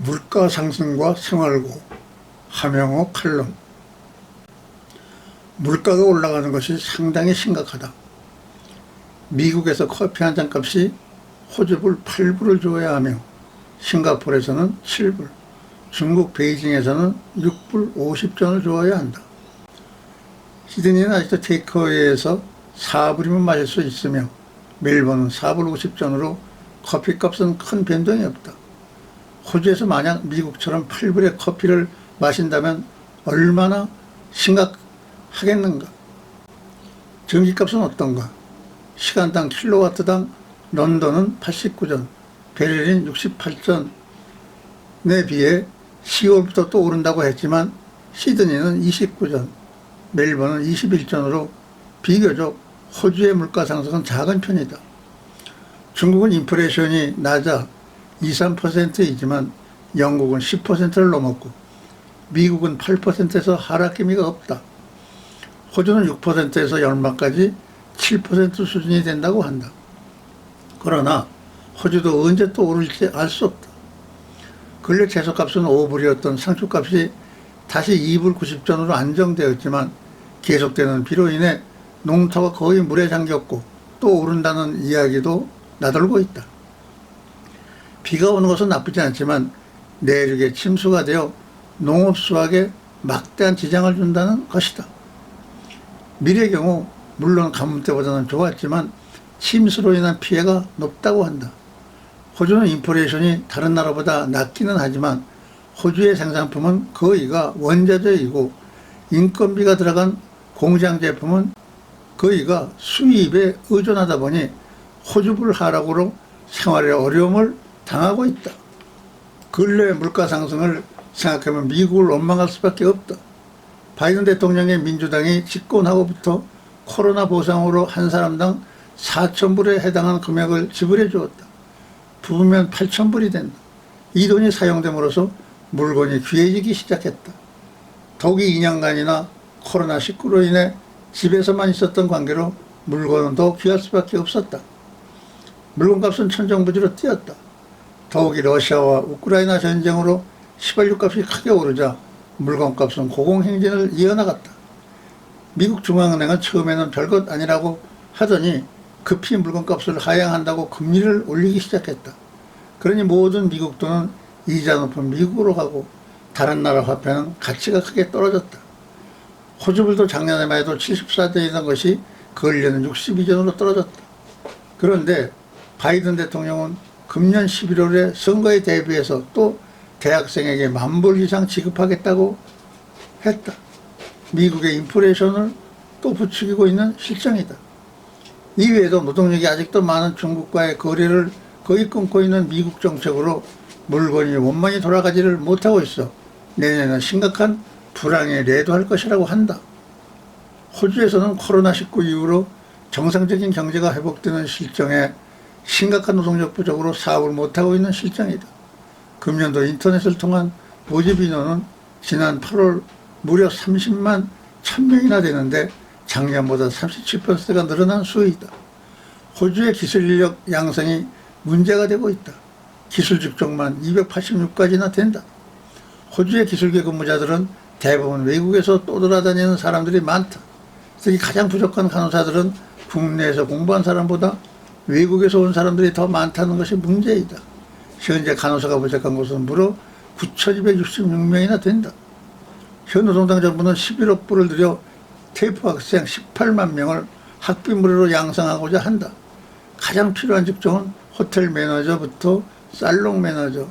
물가 상승과 생활고 하명호 칼럼. 물가가 올라가는 것이 상당히 심각하다. 미국에서 커피 한 잔 값이 호주불 8불을 줘야 하며 싱가포르에서는 7불, 중국 베이징에서는 6불 50전을 줘야 한다. 시드니는 아직도 테이크어웨이에서 4불이면 마실 수 있으며 멜번은 4불 50전으로 커피값은 큰 변동이 없다. 호주에서 만약 미국처럼 8불의 커피를 마신다면 얼마나 심각하겠는가. 전기값은 어떤가. 시간당 킬로와트당 런던은 89전, 베를린 68전에 비해 10월부터 또 오른다고 했지만 시드니는 29전, 멜번은 21전으로 비교적 호주의 물가 상승은 작은 편이다. 중국은 인플레이션이 낮아 2~3%이지만 영국은 10%를 넘었고 미국은 8%에서 하락 기미가 없다. 호주는 6%에서 연말까지 7% 수준이 된다고 한다. 그러나 호주도 언제 또 오를지 알 수 없다. 근래 채소값은 5불이었던 상추값이 다시 2불 90전으로 안정되었지만 계속되는 비로 인해 농토가 거의 물에 잠겼고 또 오른다는 이야기도 나돌고 있다. 비가 오는 것은 나쁘지 않지만 내륙에 침수가 되어 농업 수확에 막대한 지장을 준다는 것이다. 밀의 경우 물론 가뭄 때보다는 좋았지만 침수로 인한 피해가 높다고 한다. 호주는 인플레이션이 다른 나라보다 낮기는 하지만 호주의 생산품은 거의가 원자재이고 인건비가 들어간 공장 제품은 거의가 수입에 의존하다 보니 호주불 하락으로 생활에 어려움을 당하고 있다. 근래 물가 상승을 생각하면 미국을 원망할 수밖에 없다. 바이든 대통령의 민주당이 집권하고부터 코로나 보상으로 한 사람당 4,000불에 해당하는 금액을 지불해 주었다. 부으면 8,000불이 된다. 이 돈이 사용됨으로써 물건이 귀해지기 시작했다. 더욱이 2년간이나 코로나19로 인해 집에서만 있었던 관계로 물건은 더 귀할 수밖에 없었다. 물건값은 천정부지로 뛰었다. 더욱이 러시아와 우크라이나 전쟁으로 휘발유값이 크게 오르자 물건값은 고공행진을 이어나갔다. 미국 중앙은행은 처음에는 별것 아니라고 하더니 급히 물건값을 하향한다고 금리를 올리기 시작했다. 그러니 모든 미국 돈은 이자 높은 미국으로 가고 다른 나라 화폐는 가치가 크게 떨어졌다. 호주불도 작년에만 해도 74전이던 것이 근래는 62전으로 떨어졌다. 그런데 바이든 대통령은 금년 11월에 선거에 대비해서 또 대학생에게 10,000불 이상 지급하겠다고 했다. 미국의 인플레이션을 또 부추기고 있는 실정이다. 이외에도 노동력이 아직도 많은 중국과의 거래를 거의 끊고 있는 미국 정책으로 물건이 원만히 돌아가지를 못하고 있어 내년에는 심각한 불황에 레도할 것이라고 한다. 호주에서는 코로나19 이후로 정상적인 경제가 회복되는 실정에 심각한 노동력 부족으로 사업을 못하고 있는 실정이다. 금년도 인터넷을 통한 모집 인원은 지난 8월 무려 30만 1,000명이나 되는데 작년보다 37%가 늘어난 수이다. 호주의 기술 인력 양성이 문제가 되고 있다. 기술 직종만 286가지나 된다. 호주의 기술계 근무자들은 대부분 외국에서 떠돌아다니는 사람들이 많다. 특히 가장 부족한 간호사들은 국내에서 공부한 사람보다 외국에서 온 사람들이 더 많다는 것이 문제이다. 현재 간호사가 부족한 곳은 무려 9,266명이나 된다. 현 노동당 정부는 11억 불을 들여 테이프 학생 18만 명을 학비 무료로 양성하고자 한다. 가장 필요한 직종은 호텔 매니저부터 살롱 매니저,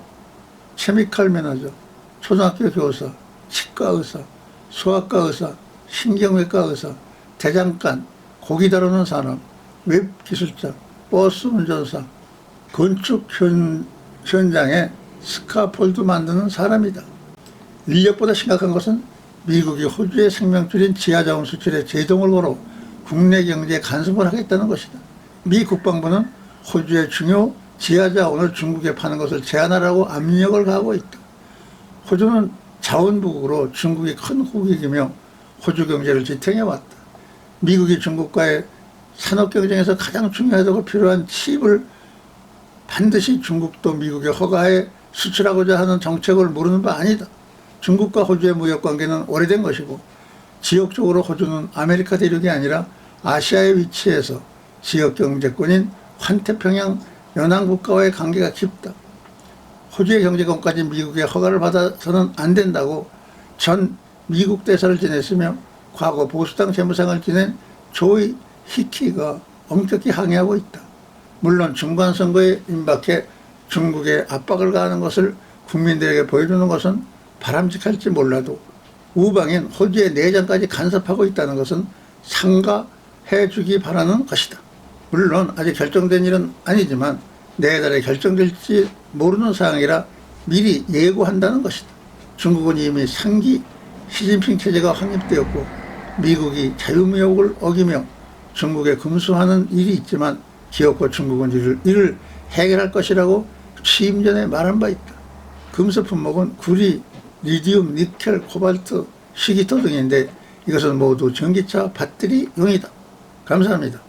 케미칼 매니저, 초등학교 교사, 치과 의사, 소아과 의사, 신경외과 의사, 대장간, 고기 다루는 사람, 웹 기술자, 버스 운전사, 건축 현장에 스카폴드 만드는 사람이다. 인력보다 심각한 것은 미국이 호주의 생명줄인 지하자원 수출에 제동을 걸어 국내 경제에 간섭을 하겠다는 것이다. 미 국방부는 호주의 중요 지하자원을 중국에 파는 것을 제한하라고 압력을 가하고 있다. 호주는 자원부국으로 중국이 큰 호객이며 호주 경제를 지탱해왔다. 미국이 중국과의 산업 경쟁에서 가장 중요하다고 필요한 칩을 반드시 중국도 미국의 허가에 수출하고자 하는 정책을 모르는 바 아니다. 중국과 호주의 무역 관계는 오래된 것이고 지역적으로 호주는 아메리카 대륙이 아니라 아시아에 위치해서 지역 경제권인 환태평양 연안국가와의 관계가 깊다. 호주의 경제권까지 미국의 허가를 받아서는 안 된다고 전 미국 대사를 지냈으며 과거 보수당 재무상을 지낸 조이 히키가 엄격히 항의하고 있다. 물론 중간선거에 임박해 중국에 압박을 가하는 것을 국민들에게 보여주는 것은 바람직할지 몰라도 우방인 호주의 내장까지 간섭하고 있다는 것은 삼가해 주기 바라는 것이다. 물론 아직 결정된 일은 아니지만 내달에 결정될지 모르는 사항이라 미리 예고한다는 것이다. 중국은 이미 3기 시진핑 체제가 확립되었고 미국이 자유무역을 어기며 중국에 금수하는 일이 있지만 기어코 중국은 이를 해결할 것이라고 취임 전에 말한 바 있다. 금수 품목은 구리, 리튬, 니켈, 코발트, 시기토 등인데 이것은 모두 전기차 배터리용이다. 감사합니다.